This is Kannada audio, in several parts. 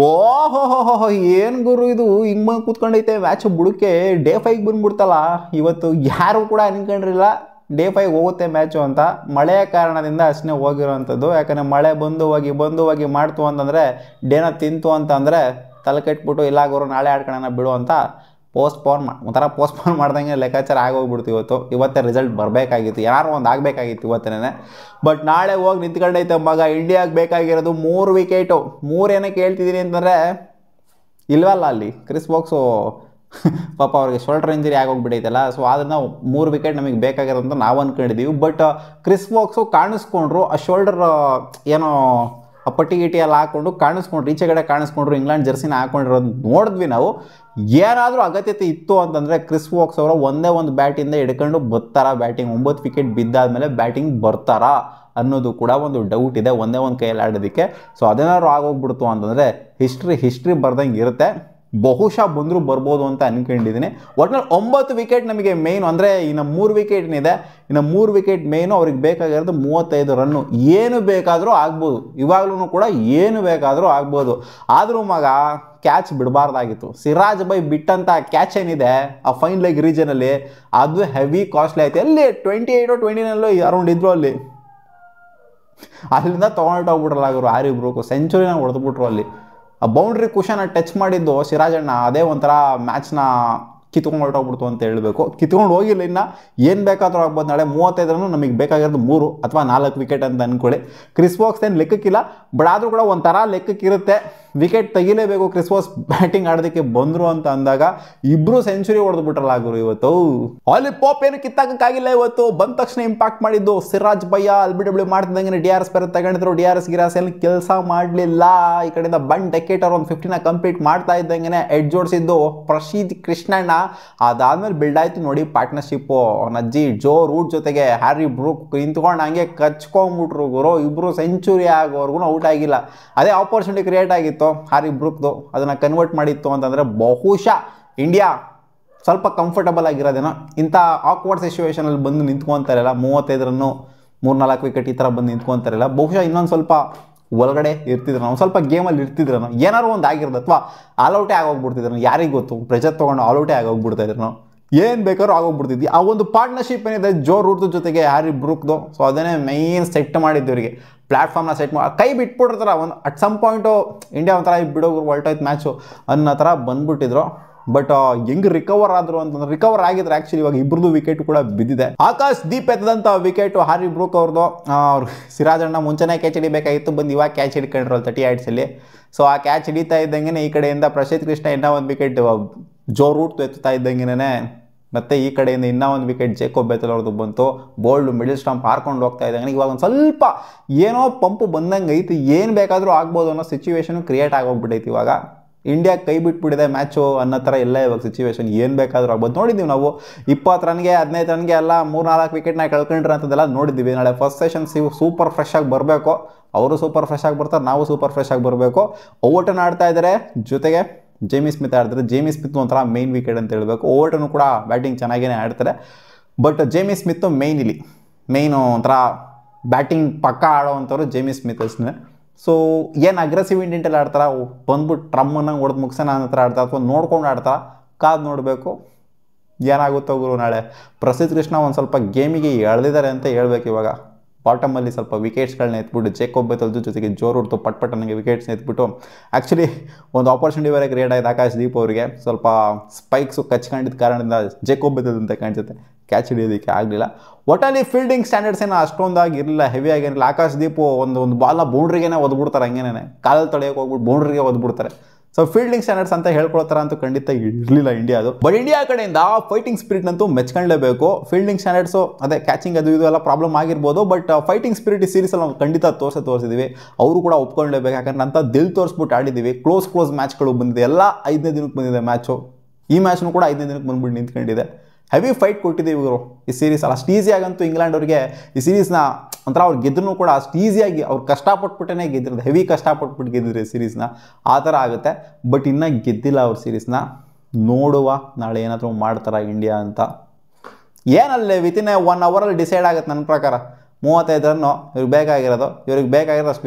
ಓಹೋ ಏನು ಗುರು ಇದು ಹಿಂಗೆ ಬಂದು ಕೂತ್ಕೊಂಡೈತೆ ಮ್ಯಾಚ್ ಬುಡಕ್ಕೆ ಡೇ 5 ಬಂದ್ಬಿಡ್ತಲ್ಲ. ಇವತ್ತು ಯಾರು ಕೂಡ ಅನ್ಕೊಂಡಿರಲಿಲ್ಲ ಡೇ 5 ಹೋಗುತ್ತೆ ಮ್ಯಾಚು ಅಂತ. ಮಳೆಯ ಕಾರಣದಿಂದ ಅಷ್ಟೇ ಹೋಗಿರೋವಂಥದ್ದು. ಯಾಕಂದರೆ ಮಳೆ ಬಂದು ಹೋಗಿ ಮಾಡ್ತು ಅಂತಂದರೆ ಡೇನ ತಿಂತು ಅಂತಂದರೆ ತಲೆ ಕೆಟ್ಬಿಟ್ಟು ಇಲ್ಲ ಗುರು ನಾಳೆ ಆಡ್ಕೊಳ್ಳೋಣ ಬಿಡು ಅಂತ ಒಂಥರ ಪೋಸ್ಟ್ಪೋನ್ ಮಾಡ್ದಂಗೆ ಲೆಕ್ಕಾಚಾರ ಆಗೋಗ್ಬಿಡ್ತು. ಇವತ್ತೇ ರಿಸಲ್ಟ್ ಬರಬೇಕಾಗಿತ್ತು, ಯಾರು ಒಂದು ಆಗಬೇಕಾಗಿತ್ತು ಇವತ್ತೇನೆ. ಬಟ್ ನಾಳೆ ಹೋಗಿ ನಿಂತ್ಕೊಂಡೈತೆ ಮಗ. ಇಂಡಿಯಾಗೆ ಬೇಕಾಗಿರೋದು 3 ವಿಕೆಟು. 3 ಏನಕ್ಕೆ ಹೇಳ್ತಿದ್ದೀನಿ ಅಂತಂದರೆ ಇಲ್ವಲ್ಲ ಅಲ್ಲಿ ಕ್ರಿಸ್ ವೋಕ್ಸು ಪಾಪ ಅವ್ರಿಗೆ ಶೋಲ್ಡರ್ ಇಂಜರಿ ಆಗೋಗ್ಬಿಟ್ಟೈತಲ್ಲ. ಸೊ ಅದನ್ನು 3 ವಿಕೆಟ್ ನಮಗೆ ಬೇಕಾಗಿರೋದು ಅಂತ ನಾವು ಅಂದ್ಕೊಂಡಿದ್ದೀವಿ. ಬಟ್ ಕ್ರಿಸ್ ವೋಕ್ಸು ಕಾಣಿಸ್ಕೊಂಡ್ರು, ಆ ಶೋಲ್ಡರ್ ಏನೋ ಆ ಪಟ್ಟಿ ಗಿಟಿ ಎಲ್ಲ ಹಾಕ್ಕೊಂಡು ಕಾಣಿಸ್ಕೊಂಡ್ರು, ಈಚೆಗಡೆ ಕಾಣಿಸ್ಕೊಂಡ್ರು, ಇಂಗ್ಲೆಂಡ್ ಜರ್ಸಿನ ಹಾಕೊಂಡಿರೋದು ನೋಡಿದ್ವಿ ನಾವು. ಏನಾದರೂ ಅಗತ್ಯತೆ ಇತ್ತು ಅಂತಂದರೆ ಕ್ರಿಸ್ ವೋಕ್ಸ್ ಅವರು ಒಂದೇ ಒಂದು ಬ್ಯಾಟಿಂದ ಹಿಡ್ಕೊಂಡು ಬರ್ತಾರಾ ಬ್ಯಾಟಿಂಗ್? 9 ವಿಕೆಟ್ ಬಿದ್ದಾದಮೇಲೆ ಬ್ಯಾಟಿಂಗ್ ಬರ್ತಾರಾ ಅನ್ನೋದು ಕೂಡ ಒಂದು ಡೌಟ್ ಇದೆ ಒಂದೇ ಒಂದು ಕೈಯಲ್ಲಿ ಆಡೋದಕ್ಕೆ. ಸೊ ಅದೇನಾದ್ರು ಆಗೋಗ್ಬಿಡ್ತು ಅಂತಂದರೆ ಹಿಸ್ಟ್ರಿ ಬರ್ದಂಗೆ ಇರುತ್ತೆ. ಬಹುಶಃ ಬಂದರೂ ಬರ್ಬೋದು ಅಂತ ಅಂದ್ಕೊಂಡಿದ್ದೀನಿ. ಒಟ್ನಲ್ಲಿ 9 ವಿಕೆಟ್ ನಮಗೆ ಮೇಯ್ನು. ಅಂದರೆ ಇನ್ನು 3 ವಿಕೆಟ್ ಏನಿದೆ, ಇನ್ನು 3 ವಿಕೆಟ್ ಮೇಯ್ನು. ಅವ್ರಿಗೆ ಬೇಕಾಗಿರೋದು 35 ರನ್ನು. ಏನು ಬೇಕಾದರೂ ಆಗ್ಬೋದು, ಇವಾಗಲೂ ಕೂಡ ಏನು ಬೇಕಾದರೂ ಆಗ್ಬೋದು. ಆದರೂ ಮಗ ಕ್ಯಾಚ್ ಬಿಡಬಾರ್ದಾಗಿತ್ತು. ಸಿರಾಜ್ ಬೈ ಬಿಟ್ಟಂಥ ಕ್ಯಾಚ್ ಏನಿದೆ ಆ ಫೈನ್ ಲೆಗ್ ರೀಜನಲ್ಲಿ, ಅದು ಹೆವಿ ಕಾಸ್ಟ್ಲಿ ಆಯಿತು. ಎಲ್ಲಿ 28 29 ಅರೌಂಡ್ ಇದ್ರು ಅಲ್ಲಿಂದ ತೊಗೊಂಡೋಗ್ಬಿಟ್ರಲ್ಲ ಅವರು ಹ್ಯಾರಿ ಬ್ರೂಕ್. ಸೆಂಚುರಿನ ಹೊಡೆದ್ಬಿಟ್ರು ಅಲ್ಲಿ. ಆ ಬೌಂಡ್ರಿ ಕುಷನ್ ಟಚ್ ಮಾಡಿದ್ದು ಸಿರಾಜಣ್ಣ, ಅದೇ ಒಂಥರ ಮ್ಯಾಚ್ನ ಕಿತ್ಕೊಂಡು ಹೊರಟೋಗ್ಬಿಡ್ತು ಅಂತ ಹೇಳಬೇಕು. ಕಿತ್ಕೊಂಡು ಹೋಗಿಲ್ಲ. ಇನ್ನು ಏನು ಬೇಕಾದರೂ ಆಗ್ಬೋದು. ನಾಳೆ 35 ನಮಗೆ ಬೇಕಾಗಿರೋದು 3 ಅಥವಾ 4 ವಿಕೆಟ್ ಅಂತ ಅಂದ್ಕೊಳ್ಳಿ. ಕ್ರಿಸ್ ವೋಕ್ಸ್ ಏನು ಲೆಕ್ಕಕ್ಕಿಲ್ಲ, ಬಟ್ ಆದರೂ ಕೂಡ ಒಂಥರ ಲೆಕ್ಕಕ್ಕಿರುತ್ತೆ. ವಿಕೆಟ್ ತೆಗಿಲೇಬೇಕು ಕ್ರಿಸ್ ವೋಕ್ಸ್ ಬ್ಯಾಟಿಂಗ್ ಆಡೋದಕ್ಕೆ ಬಂದರು ಅಂತ ಅಂದಾಗ. ಇಬ್ಬರು ಸೆಂಚುರಿ ಹೊಡೆದ್ಬಿಟ್ರಲ್ಲ ಗುರು ಇವತ್ತು. ಆಲಿ ಪಾಪ್ ಏನು ಕಿತ್ತಾಕಕ್ಕಾಗಿಲ್ಲ ಇವತ್ತು. ಬಂದ ತಕ್ಷಣ ಇಂಪ್ಯಾಕ್ಟ್ ಮಾಡಿದ್ದು ಸಿರಾಜ್ ಭಯ್ಯ. LBW ಮಾಡ್ತಿದ್ದಂಗೆ DRS ಬೇರೆ ತಗೊಂಡಿದ್ರು. DRS ಏನು ಕೆಲಸ ಮಾಡಲಿಲ್ಲ. ಈ ಕಡೆಯಿಂದ ಬಂಡ್ ಡೆಕೇಟರ್ ಒಂದು 15ನ ಕಂಪ್ಲೀಟ್ ಮಾಡ್ತಾ ಇದ್ದಂಗೆ ಎಡ್ ಜೋಡಿಸಿದ್ದು ಪ್ರಶೀದ್ ಕೃಷ್ಣಣ್ಣ. ಅದಾದ್ಮೇಲೆ ಬಿಲ್ಡ್ ಆಯ್ತು ನೋಡಿ ಪಾರ್ಟ್ನರ್ಶಿಪ್ಪು. ನಜ್ಜಿ ಜೋ ರೂಟ್ ಜೊತೆಗೆ ಹ್ಯಾರಿ ಬ್ರೂಕ್ ನಿಂತ್ಕೊಂಡು ಹಂಗೆ ಕಚ್ಕೊಂಡ್ಬಿಟ್ರು ಗುರು. ಇಬ್ಬರು ಸೆಂಚುರಿ ಆಗೋವರೆಗೂ ಔಟ್ ಆಗಿಲ್ಲ. ಅದೇ ಆಪರ್ಚುನಿಟಿ ಕ್ರಿಯೇಟ್ ಆಗಿತ್ತು ಹ್ಯಾರಿ ಬ್ರೂಕ್ದು, ಅದನ್ನು ಕನ್ವರ್ಟ್ ಮಾಡಿತ್ತು ಅಂತಂದರೆ ಬಹುಶಃ ಇಂಡಿಯಾ ಸ್ವಲ್ಪ ಕಂಫರ್ಟಬಲ್ ಆಗಿರೋದೇನೋ. ಇಂಥ ಆಕ್ವರ್ಡ್ ಸಿಚುವೇಷನಲ್ಲಿ ಬಂದು ನಿಂತ್ಕೊತಾರಲ್ಲ, 35 ರನ್ನು 3-4 ವಿಕೆಟ್ ಈ ಥರ ಬಂದು ನಿಂತ್ಕೊತಾರಲ್ಲ, ಬಹುಶಃ ಇನ್ನೊಂದು ಸ್ವಲ್ಪ ಒಳಗಡೆ ಇರ್ತಿದ್ರು, ನಾವು ಸ್ವಲ್ಪ ಗೇಮಲ್ಲಿ ಇರ್ತಿದ್ರು, ಏನಾರು ಒಂದು ಆಗಿರೋದು ಅಥವಾ ಆಲ್ಔಟೇ ಆಗೋಗ್ಬಿಡ್ತಿದ್ರು. ಯಾರಿಗೆ ಗೊತ್ತು, ಪ್ರೆಜರ್ ತೊಗೊಂಡು ಆಲ್ಔಟೇ ಆಗೋಗ್ಬಿಡ್ತಾಯಿದ್ರು. ಏನು ಬೇಕಾದ್ರೂ ಆಗೋಗ್ಬಿಡ್ತಿದ್ವಿ. ಆ ಒಂದು ಪಾರ್ಟ್ನರ್ಶಿಪ್ ಏನಿದೆ ಜೋ ರೂಟ್ದು ಜೊತೆಗೆ ಹ್ಯಾರಿ ಬ್ರೂಕ್ದು, ಸೊ ಅದನ್ನೇ ಮೈನ್ ಸೆಟ್ ಮಾಡಿದ್ದು ಇವರಿಗೆ. ಪ್ಲ್ಯಾಟ್ಫಾರ್ಮ್ನ ಸೆಟ್ ಮಾಡಿ ಕೈ ಬಿಟ್ಬಿಟ್ಟಿರ್ತಾರೆ ಒಂದು ಅಟ್ ಸಮ್ ಪಾಯಿಂಟು. ಇಂಡಿಯಾ ಒಂಥರ ಬಿಡೋರು ಹೊಲ್ಟೋಯ್ತು ಮ್ಯಾಚು ಅನ್ನೋ ಥರ ಬಂದ್ಬಿಟ್ಟಿದ್ರು. ಬಟ್ ಹೆಂಗೆ ರಿಕವರ್ ಆದರು ಅಂತಂದ್ರೆ, ರಿಕವರ್ ಆಗಿದ್ರೆ ಆ್ಯಕ್ಚುಲಿ ಇವಾಗ ಇಬ್ಬರದು ವಿಕೆಟ್ ಕೂಡ ಬಿದ್ದಿದೆ. ಆಕಾಶ್ ದೀಪ್ ಎತ್ತದಂಥ ವಿಕೆಟು ಹ್ಯಾರಿ ಬ್ರೂಕ್ ಅವ್ರದ್ದು. ಸಿರಾಜಣ್ಣ ಮುಂಚೆನೇ ಕ್ಯಾಚ್ ಹಿಡಿಬೇಕಾಗಿತ್ತು, ಬಂದು ಇವಾಗ ಕ್ಯಾಚ್ ಹಿಡ್ಕೊಂಡ್ರು 38 ಸೊ ಆ ಕ್ಯಾಚ್ ಹಿಡಿತಾ ಇದ್ದಂಗೆ ಈ ಕಡೆಯಿಂದ ಪ್ರಶೀದ್ ಕೃಷ್ಣ ಇನ್ನೂ ಒಂದು ವಿಕೆಟ್ ಜೋ ರೂಟ್ ಎತ್ತುತ್ತಾ ಇದ್ದಂಗೆ ಮತ್ತು ಈ ಕಡೆಯಿಂದ ಇನ್ನೂ ಒಂದು ವಿಕೆಟ್ ಜೇಕೋಬ್ ಬೆಥೆಲ್ ಅವ್ರದ್ದು ಬಂತು. ಬೋಲ್ಡ್ ಮಿಡಲ್ ಸ್ಟಂಪ್ ಹಾರ್ಕೊಂಡು ಹೋಗ್ತಾ ಇದ್ದಂಗೆ ಇವಾಗ ಒಂದು ಸ್ವಲ್ಪ ಏನೋ ಪಂಪು ಬಂದಂಗೆ ಐತಿ. ಏನು ಬೇಕಾದರೂ ಆಗ್ಬೋದು ಅನ್ನೋ ಸಿಚುವೇಶನು ಕ್ರಿಯೇಟ್ ಆಗೋಗ್ಬಿಟ್ಟೈತಿ. ಇವಾಗ ಇಂಡಿಯಾ ಕೈ ಬಿಟ್ಬಿಟ್ಟಿದೆ ಮ್ಯಾಚು ಅನ್ನೋ ಥರ ಎಲ್ಲ ಇವಾಗ ಸಿಚುವೇಶನ್. ಏನು ಬೇಕಾದರೂ ಆಗ್ಬೋದು. ನೋಡಿದ್ದೀವಿ ನಾವು 20 ರನ್ಗೆ 15 ರನ್ಗೆ ಎಲ್ಲ 3-4 ವಿಕೆಟ್ನ ಕಳ್ಕೊಂಡ್ರೆ ಅಂತದೆಲ್ಲ ನೋಡಿದ್ದೀವಿ. ನಾಳೆ ಫಸ್ಟ್ ಸೆಷನ್ ಸೂಪರ್ ಫ್ರೆಶ್ ಆಗಿ ಬರಬೇಕು. ಅವರು ಸೂಪರ್ ಫ್ರೆಶ್ ಆಗಿ ಬರ್ತಾರೆ, ನಾವು ಸೂಪರ್ ಫ್ರೆಶ್ ಆಗಿ ಬರಬೇಕು. ಓವರ್ಟನ್ ಆಡ್ತಾ ಇದ್ದಾರೆ, ಜೊತೆಗೆ ಜೇಮಿ ಸ್ಮಿತ್ ಆಡ್ತಾರೆ. ಜೇಮಿ ಸ್ಮಿತ್ ಒಂಥರ ಮೇನ್ ವಿಕೆಟ್ ಅಂತ ಹೇಳಬೇಕು. ಓವರ್ಟನ್ನು ಕೂಡ ಬ್ಯಾಟಿಂಗ್ ಚೆನ್ನಾಗೇ ಆಡ್ತಾರೆ, ಬಟ್ ಜೇಮಿ ಸ್ಮಿತ್ತು ಮೇಯ್ನು ಒಂಥರ ಬ್ಯಾಟಿಂಗ್ ಪಕ್ಕ ಆಡೋವಂಥವ್ರು ಜೇಮಿ ಸ್ಮಿತ್ ಅಷ್ಟೇ. ಸೊ ಏನು ಅಗ್ರೆಸಿವ್ ಇಂಟೆಂಟಲ್ಲಿ ಆಡ್ತಾರೆ, ಬಂದ್ಬಿಟ್ಟು ಟ್ರಮ್ಮನ್ನು ಹೊಡೆದು ಮುಗಿಸೋಣ ಅನ್ನೋ ಥರ ಆಡ್ತಾರೆ ಅಥವಾ ನೋಡ್ಕೊಂಡು ಆಡ್ತಾರೆ. ಕಾದು ನೋಡಬೇಕು ಏನಾಗುತ್ತೋ ಗುರು ನಾಳೆ. ಪ್ರಸಿದ್ಧ ಕೃಷ್ಣ ಒಂದು ಸ್ವಲ್ಪ ಗೇಮಿಗೆ ಎಳೆದಿದ್ದಾರೆ ಅಂತ ಹೇಳ್ಬೇಕು. ಇವಾಗ ಬಾಟಮಲ್ಲಿ ಸ್ವಲ್ಪ ವಿಕೆಟ್ಸ್ಗಳನ್ನ ಎತ್ಬಿಟ್ಟು ಜೇಕೋಬ್ ಬೆಥೆಲ್ ಜೊತೆಗೆ ಜೋ ರೂಟ್ ಪಟ್ ನನಗೆ ವಿಕೆಟ್ಸ್ನ ಎತ್ಬಿಟ್ಟು ಆ್ಯಕ್ಚುಲಿ ಒಂದು ಆಪರ್ಚುನಿಟಿ ಬೇರೆ ಕ್ರಿಯೇಟ್ ಆಗಿದೆ ಆಕಾಶ್ ದೀಪ್ ಅವರಿಗೆ. ಸ್ವಲ್ಪ ಸ್ಪೈಕ್ಸು ಕಚ್ಕೊಂಡಿದ್ದ ಕಾರಣದಿಂದ ಜೇಕೋಬ್ ಬೆಥೆಲ್ ಅಂತ ಕಾಣಿಸುತ್ತೆ, ಕ್ಯಾಚ್ ಹಿಡಿಯೋದಕ್ಕೆ ಆಗಲಿಲ್ಲ. ಒಟ್ಟಲ್ಲಿ ಫೀಲ್ಡಿಂಗ್ ಸ್ಟ್ಯಾಂಡರ್ಡ್ಸ್ ಏನೋ ಅಷ್ಟೊಂದಾಗಿ ಇರಲಿಲ್ಲ, ಹೆವಿ ಆಗಿರಲಿಲ್ಲ. ಆಕಾಶ್ ದೀಪು ಒಂದು ಬಾಲ್ನ ಬೌಂಡ್ರಿಗೇನೆ ಒದ್ಬಿಡ್ತಾರೆ, ಹಂಗೇನೆ ಕಾಲಲ್ಲಿ ತೊಳೆಯೋಕೆ ಹೋಗ್ಬಿಟ್ಟು ಬೌಂಡ್ರಿಗೆ ಒದ್ಬಿಡ್ತಾರೆ. ಸೊ ಫೀಲ್ಡಿಂಗ್ ಸ್ಟ್ಯಾಂಡರ್ಡ್ಸ್ ಅಂತ ಹೇಳ್ಕೊಳ್ತಾರೆ ಅಂತೂ ಖಂಡಿತ ಇರಲಿಲ್ಲ ಇಂಡಿಯಾದು. ಬಟ್ ಇಂಡಿಯಾ ಕಡೆಯಿಂದ ಫೈಟಿಂಗ್ ಸ್ಪಿರಿಟ್ನಂತೂ ಮೆಚ್ಕೊಳ್ಳೇಬೇಕು. ಫೀಲ್ಡಿಂಗ್ ಸ್ಟ್ಯಾಂಡರ್ಡ್ಸು ಅದೇ ಕ್ಯಾಚಿಂಗ್ ಅದು ಇದು ಎಲ್ಲ ಪ್ರಾಬ್ಲಮ್ ಆಗಿರ್ಬೋದು, ಬಟ್ ಫೈಟಿಂಗ್ ಸ್ಪಿರಿಟ್ ಈ ಸೀರೀಸಲ್ಲಿ ನಾವು ಖಂಡಿತ ತೋರಿಸಿದ್ದೀವಿ. ಅವರು ಕೂಡ ಒಪ್ಕೊಳ್ಳೇಬೇಕು. ಯಾಕಂದ್ರೆ ಅಂತ ದಿಲ್ ತೋರಿಸ್ಬಿಟ್ಟು ಆಡಿದ್ದೀವಿ. ಕ್ಲೋಸ್ ಮ್ಯಾಚ್ಗಳು ಬಂದಿದೆ, ಎಲ್ಲ 5ನೇ ದಿನಕ್ಕೆ ಬಂದಿದೆ ಮ್ಯಾಚು. ಈ ಮ್ಯಾಚ್ನು ಕೂಡ 5ನೇ ದಿನಕ್ಕೆ ಬಂದ್ಬಿಟ್ಟು ನಿಂತ್ಕೊಂಡಿದೆ. ಹೆವಿ ಫೈಟ್ ಕೊಟ್ಟಿದ್ದೀವಿ ಇವರು ಈ ಸೀರೀಸಲ್ಲಿ. ಅಷ್ಟು ಈಸಿಯಾಗಂತೂ ಇಂಗ್ಲೆಂಡ್ ಅವರಿಗೆ ಈ ಸೀರೀಸ್ನ ಒಂಥರ ಅವ್ರು ಗೆದ್ರೂ ಕೂಡ ಅಷ್ಟು ಈಸಿಯಾಗಿ ಅವ್ರು ಕಷ್ಟಪಟ್ಬಿಟ್ಟೇ ಗೆದ್ದಿರೋದು, ಹೆವಿ ಕಷ್ಟಪಟ್ಬಿಟ್ಟು ಗೆದ್ದಿದ್ರು ಈ ಸೀರೀಸ್ನ. ಆ ಥರ ಆಗುತ್ತೆ. ಬಟ್ ಇನ್ನೂ ಗೆದ್ದಿಲ್ಲ ಅವ್ರ ಸೀರೀಸ್ನ. ನೋಡುವ ನಾಳೆ ಏನಾದರೂ ಮಾಡ್ತಾರ ಇಂಡಿಯಾ ಅಂತ. ಏನಲ್ಲಿ ವಿತಿನ್ 1 ಅವರಲ್ಲಿ ಡಿಸೈಡ್ ಆಗುತ್ತೆ ನನ್ನ ಪ್ರಕಾರ. 35 ರನ್ನು ಇವ್ರಿಗೆ ಬೇಕಾಗಿರೋದು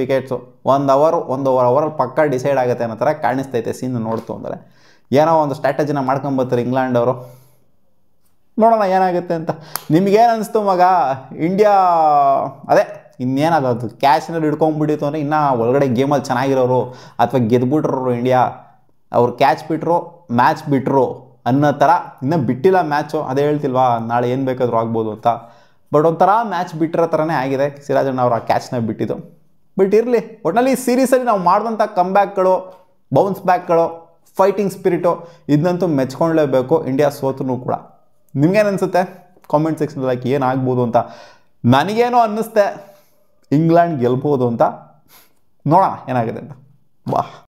ವಿಕೆಟ್ಸು. 1 ಅವರಲ್ಲಿ ಪಕ್ಕ ಡಿಸೈಡ್ ಆಗುತ್ತೆ ಅನ್ನೋ ಥರ ಕಾಣಿಸ್ತೈತೆ ಸೀನ್ ನೋಡ್ತು ಅಂದರೆ. ಏನೋ ಒಂದು ಸ್ಟ್ರಾಟಜಿನ ಮಾಡ್ಕೊಂಬರ್ತಾರೆ ಇಂಗ್ಲೆಂಡ್ ಅವರು. ನೋಡೋಣ ಏನಾಗುತ್ತೆ ಅಂತ. ನಿಮಗೇನು ಅನಿಸ್ತು ಮಗ? ಇಂಡಿಯಾ ಅದೇ ಇನ್ನೇನದು ಕ್ಯಾಚ್ನಲ್ಲಿ ಹಿಡ್ಕೊಂಡ್ಬಿಟ್ಟಿತ್ತು ಅಂದರೆ ಇನ್ನೂ ಒಳಗಡೆ ಗೇಮಲ್ಲಿ ಚೆನ್ನಾಗಿರೋರು ಅಥವಾ ಗೆದ್ಬಿಟ್ರು ಇಂಡಿಯಾ, ಅವ್ರು ಕ್ಯಾಚ್ ಬಿಟ್ಟರು ಮ್ಯಾಚ್ ಬಿಟ್ಟರು ಅನ್ನೋ ಥರ. ಇನ್ನೂ ಬಿಟ್ಟಿಲ್ಲ ಮ್ಯಾಚು, ಅದೇ ಹೇಳ್ತಿಲ್ವಾ ನಾಳೆ ಏನು ಬೇಕಾದರೂ ಆಗ್ಬೋದು ಅಂತ. ಬಟ್ ಒಂಥರ ಮ್ಯಾಚ್ ಬಿಟ್ಟಿರೋ ಥರನೇ ಆಗಿದೆ ಸಿರಾಜಣ್ಣ ಅವರು ಆ ಕ್ಯಾಚ್ನ ಬಿಟ್ಟಿದ್ದು. ಬಟ್ ಇರಲಿ, ಒಟ್ಟಿನಲ್ಲಿ ಈ ಸೀರೀಸಲ್ಲಿ ನಾವು ಮಾಡಿದಂಥ ಕಮ್ಬ್ಯಾಕ್ಗಳು, ಬೌನ್ಸ್ ಬ್ಯಾಕ್ಗಳು, ಫೈಟಿಂಗ್ ಸ್ಪಿರಿಟು ಇದನ್ನಂತೂ ಮೆಚ್ಕೊಳ್ಳೇಬೇಕು. ಇಂಡಿಯಾ ಸೋತರೂ ಕೂಡ. ನಿಮ್ಗೇನು ಅನಿಸುತ್ತೆ ಕಾಮೆಂಟ್ ಸೆಕ್ಷನಲ್ಲಿ ಹಾಕಿ ಏನಾಗ್ಬೋದು ಅಂತ. ನನಗೇನೋ ಅನ್ನಿಸ್ತೆ ಇಂಗ್ಲೆಂಡ್ ಗೆಲ್ಬೋದು ಅಂತ. ನೋಡೋಣ ಏನಾಗಿದೆ ಅಂತ. ಬಾ.